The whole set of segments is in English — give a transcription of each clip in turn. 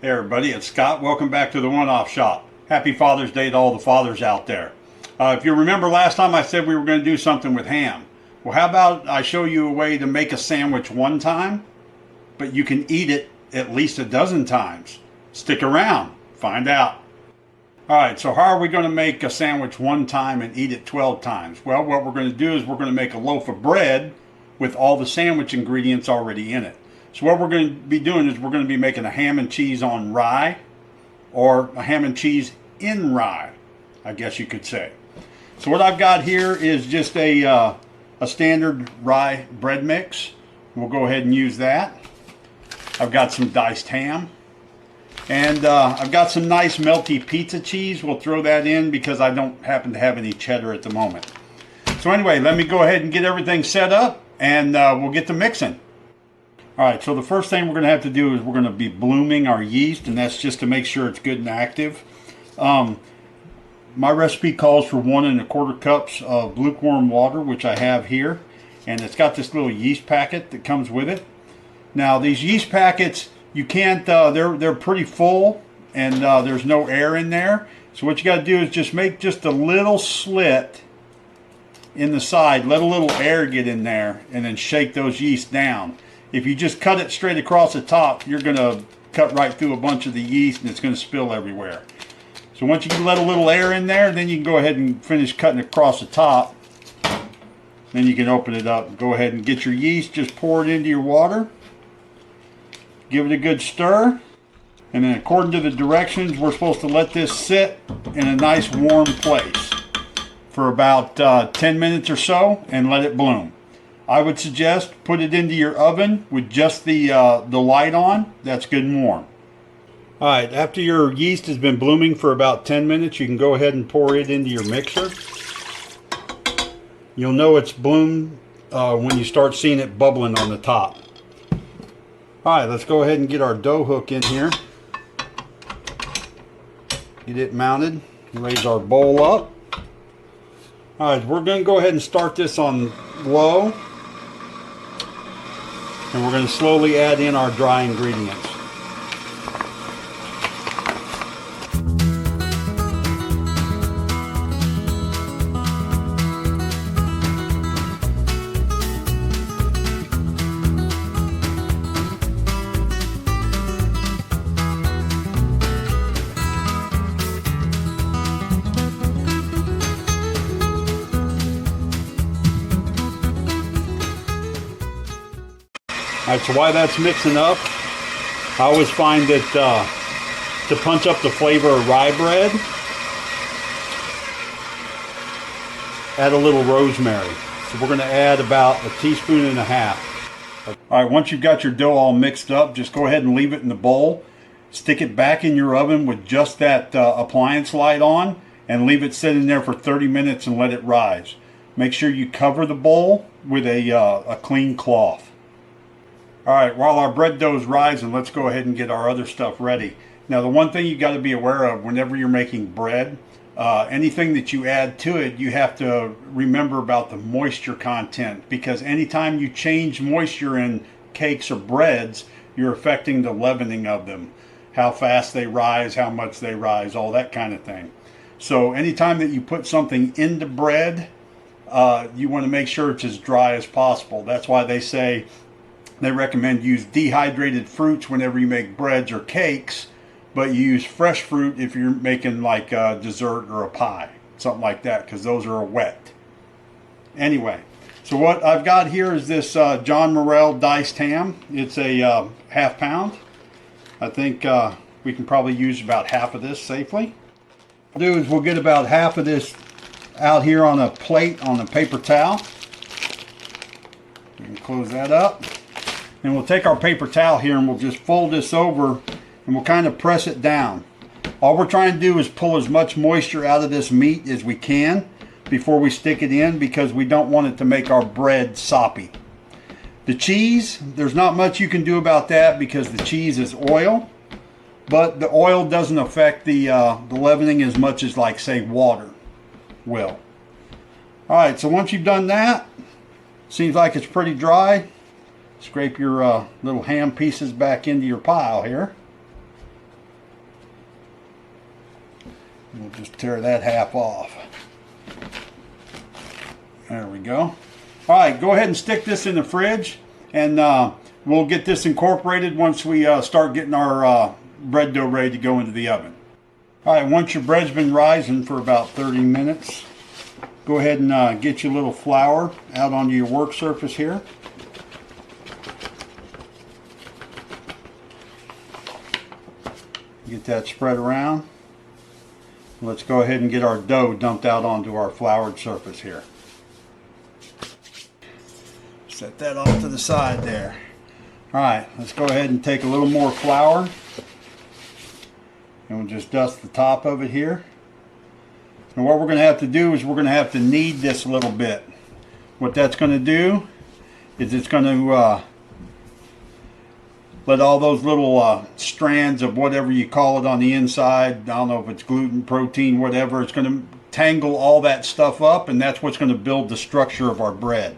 Hey everybody, it's Scott. Welcome back to the One-Off Shop. Happy Father's Day to all the fathers out there. If you remember last time I said we were going to do something with ham. Well, how about I show you a way to make a sandwich one time, but you can eat it at least a dozen times. Stick around, find out. Alright, so how are we going to make a sandwich one time and eat it 12 times? Well, what we're going to do is we're going to make a loaf of bread with all the sandwich ingredients already in it. So what we're going to be doing is we're going to be making a ham and cheese on rye, or a ham and cheese in rye, I guess you could say. So what I've got here is just a standard rye bread mix. We'll go ahead and use that. I've got some diced ham. And I've got some nice melty pizza cheese. We'll throw that in because I don't happen to have any cheddar at the moment. So anyway, let me go ahead and get everything set up and we'll get to mixing. Alright, so the first thing we're going to have to do is we're going to be blooming our yeast, and that's just to make sure it's good and active. My recipe calls for 1 1/4 cups of lukewarm water, which I have here, and it's got this little yeast packet that comes with it. Now these yeast packets, you can't, they're pretty full, and there's no air in there. So what you got to do is just make just a little slit in the side, let a little air get in there, and then shake those yeast down. If you just cut it straight across the top, you're going to cut right through a bunch of the yeast and it's going to spill everywhere. So once you can let a little air in there, then you can go ahead and finish cutting across the top. Then you can open it up. Go ahead and get your yeast, just pour it into your water. Give it a good stir. And then according to the directions, we're supposed to let this sit in a nice warm place for about 10 minutes or so and let it bloom. I would suggest put it into your oven with just the light on. That's good and warm. Alright, after your yeast has been blooming for about 10 minutes, you can go ahead and pour it into your mixer. You'll know it's bloomed when you start seeing it bubbling on the top. Alright, let's go ahead and get our dough hook in here. Get it mounted. Raise our bowl up. Alright, we're going to go ahead and start this on low. And we're going to slowly add in our dry ingredients. Alright, so while that's mixing up, I always find that to punch up the flavor of rye bread, add a little rosemary. So we're going to add about 1.5 teaspoons. Alright, once you've got your dough all mixed up, just go ahead and leave it in the bowl. Stick it back in your oven with just that appliance light on and leave it sitting there for 30 minutes and let it rise. Make sure you cover the bowl with a clean cloth. Alright, while our bread dough is rising, let's go ahead and get our other stuff ready. Now the one thing you got to be aware of whenever you're making bread, anything that you add to it, you have to remember about the moisture content, because anytime you change moisture in cakes or breads, you're affecting the leavening of them. How fast they rise, how much they rise, all that kind of thing. So anytime that you put something into bread, you want to make sure it's as dry as possible. That's why they recommend use dehydrated fruits whenever you make breads or cakes, but you use fresh fruit if you're making like a dessert or a pie, something like that, because those are wet. Anyway, so what I've got here is this John Morrell diced ham. It's a 1/2 pound. I think we can probably use about half of this safely. What we'll do is we'll get about half of this out here on a plate on a paper towel. We can close that up. And we'll take our paper towel here and we'll just fold this over and we'll kind of press it down. All we're trying to do is pull as much moisture out of this meat as we can before we stick it in, because we don't want it to make our bread soppy. The cheese, there's not much you can do about that because the cheese is oil, but the oil doesn't affect the leavening as much as, like, say, water will. Alright, so once you've done that, seems like it's pretty dry. Scrape your little ham pieces back into your pile here. We'll just tear that half off. There we go. All right, go ahead and stick this in the fridge, and we'll get this incorporated once we start getting our bread dough ready to go into the oven. All right, once your bread's been rising for about 30 minutes, go ahead and get your little flour out onto your work surface here. Get that spread around. Let's go ahead and get our dough dumped out onto our floured surface here. Set that off to the side there. All right, let's go ahead and take a little more flour, and we'll just dust the top of it here. And what we're going to have to do is we're going to have to knead this a little bit. What that's going to do is it's going to let all those little strands of whatever you call it on the inside, I don't know if it's gluten, protein, whatever, it's going to tangle all that stuff up, and that's what's going to build the structure of our bread.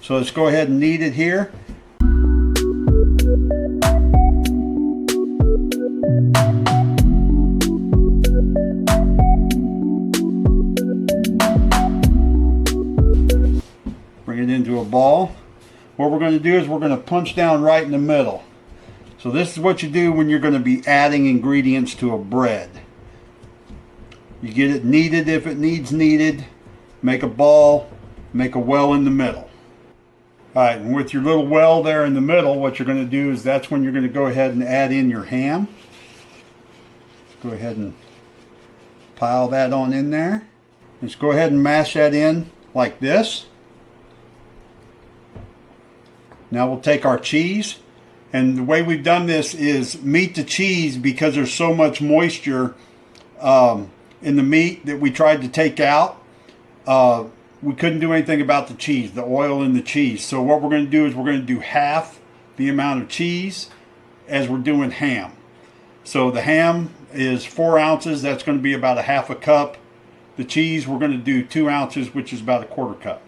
So let's go ahead and knead it here. Bring it into a ball. What we're going to do is we're going to punch down right in the middle. So this is what you do when you're going to be adding ingredients to a bread. You get it kneaded if it needs kneaded, make a ball, make a well in the middle. Alright, and with your little well there in the middle, what you're going to do is that's when you're going to go ahead and add in your ham. Go ahead and pile that on in there. Just go ahead and mash that in like this. Now we'll take our cheese, and the way we've done this is meat to cheese, because there's so much moisture in the meat that we tried to take out. We couldn't do anything about the cheese, the oil in the cheese. So what we're going to do is we're going to do half the amount of cheese as we're doing ham. So the ham is 4 ounces. That's going to be about a half a cup. The cheese, we're going to do 2 ounces, which is about a quarter cup.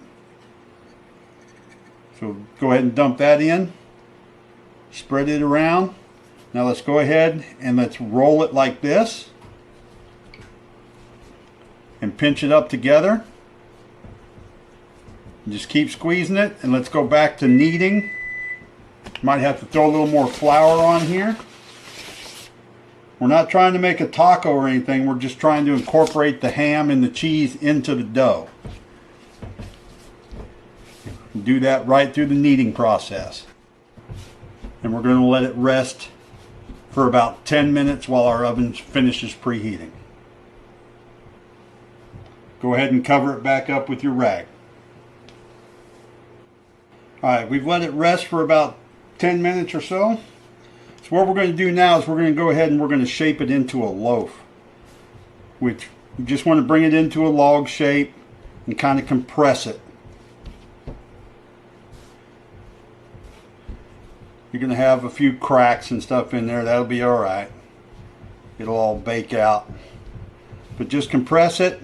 So go ahead and dump that in. Spread it around. Now let's go ahead and let's roll it like this. And pinch it up together. Just keep squeezing it, and let's go back to kneading. Might have to throw a little more flour on here. We're not trying to make a taco or anything. We're just trying to incorporate the ham and the cheese into the dough. Do that right through the kneading process. And we're going to let it rest for about 10 minutes while our oven finishes preheating. Go ahead and cover it back up with your rag. Alright, we've let it rest for about 10 minutes or so. So what we're going to do now is we're going to go ahead and we're going to shape it into a loaf. Which you just want to bring it into a log shape and kind of compress it. You're going to have a few cracks and stuff in there. That'll be alright. It'll all bake out. But just compress it.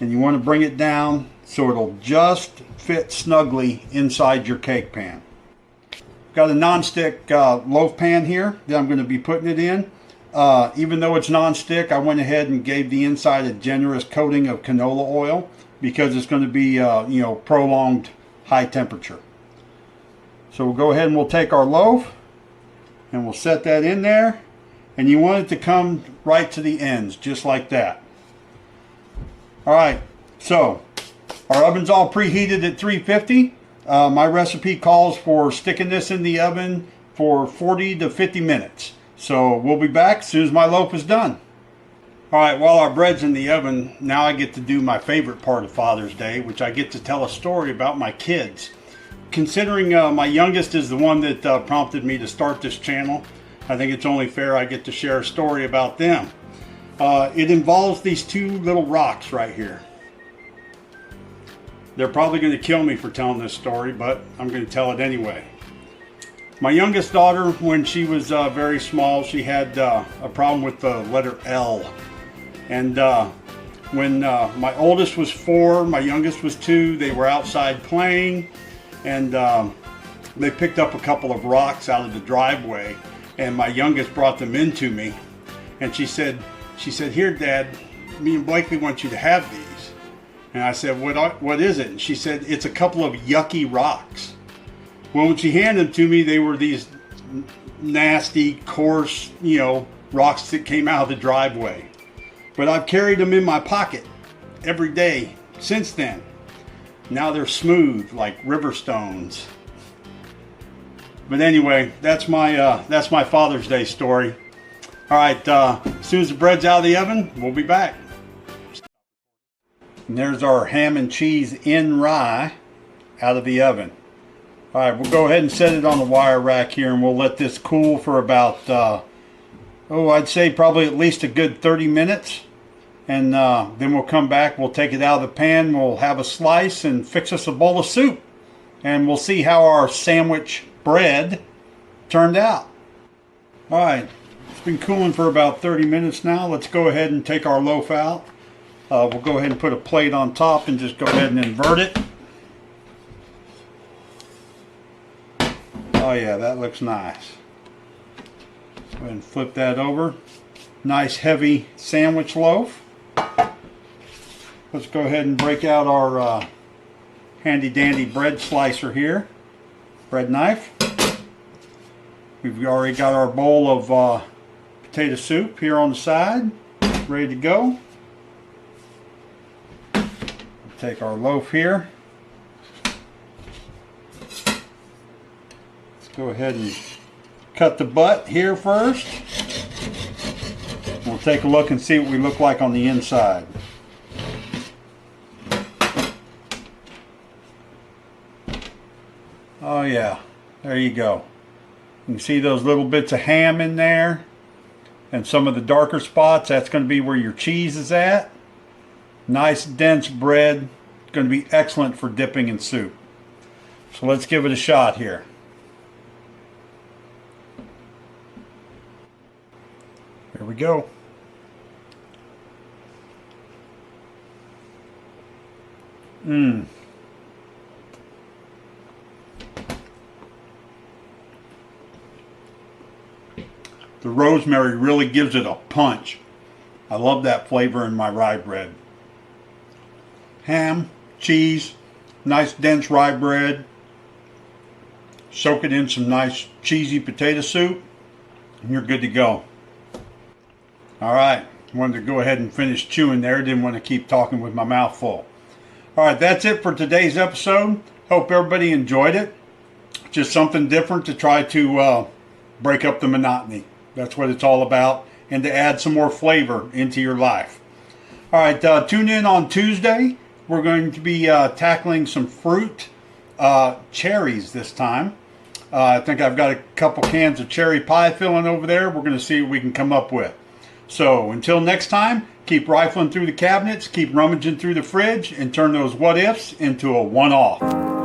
And you want to bring it down so it'll just fit snugly inside your cake pan. Got a non-stick loaf pan here that I'm going to be putting it in. Even though it's non-stick, I went ahead and gave the inside a generous coating of canola oil because it's going to be prolonged high temperature. So we'll go ahead and we'll take our loaf and we'll set that in there, and you want it to come right to the ends just like that. Alright, so our oven's all preheated at 350. My recipe calls for sticking this in the oven for 40 to 50 minutes. So we'll be back as soon as my loaf is done. Alright, while our bread's in the oven, now I get to do my favorite part of Father's Day, which I get to tell a story about my kids. Considering my youngest is the one that prompted me to start this channel, I think it's only fair I get to share a story about them. It involves these two little rocks right here. They're probably going to kill me for telling this story, but I'm going to tell it anyway. My youngest daughter, when she was very small, she had a problem with the letter L. And when my oldest was 4, my youngest was 2, they were outside playing, and they picked up a couple of rocks out of the driveway, and my youngest brought them into me. And she said, She said, "Here, Dad, me and Blakely want you to have these." And I said, what is it? And she said, "It's a couple of yucky rocks." Well, when she handed them to me, they were these nasty, coarse, rocks that came out of the driveway. But I've carried them in my pocket every day since then. Now they're smooth like river stones. But anyway, that's my Father's Day story. All right, as soon as the bread's out of the oven, we'll be back. And there's our ham and cheese in rye out of the oven. All right, we'll go ahead and set it on the wire rack here, and we'll let this cool for about, I'd say probably at least a good 30 minutes. And then we'll come back, we'll take it out of the pan, we'll have a slice and fix us a bowl of soup. And we'll see how our sandwich bread turned out. All right, it's been cooling for about 30 minutes now. Let's go ahead and take our loaf out. We'll go ahead and put a plate on top and just go ahead and invert it. Oh yeah, that looks nice. Go ahead and flip that over. Nice heavy sandwich loaf. Let's go ahead and break out our handy dandy bread slicer here. Bread knife. We've already got our bowl of potato soup here on the side, ready to go. Take our loaf here. Let's go ahead and cut the butt here first. We'll take a look and see what we look like on the inside. Oh yeah, there you go. You can see those little bits of ham in there, and some of the darker spots, that's going to be where your cheese is at. Nice dense bread, going to be excellent for dipping in soup. So let's give it a shot here. Here we go. The rosemary really gives it a punch. I love that flavor in my rye bread. Ham, cheese, nice dense rye bread. Soak it in some nice cheesy potato soup, and you're good to go. All right, wanted to go ahead and finish chewing there. Didn't want to keep talking with my mouth full. All right, that's it for today's episode. Hope everybody enjoyed it. Just something different to try to break up the monotony. That's what it's all about, and to add some more flavor into your life. All right, tune in on Tuesday. We're going to be tackling some fruit, cherries this time. I think I've got a couple cans of cherry pie filling over there. We're going to see what we can come up with. So until next time, keep rifling through the cabinets, keep rummaging through the fridge, and turn those what ifs into a one-off.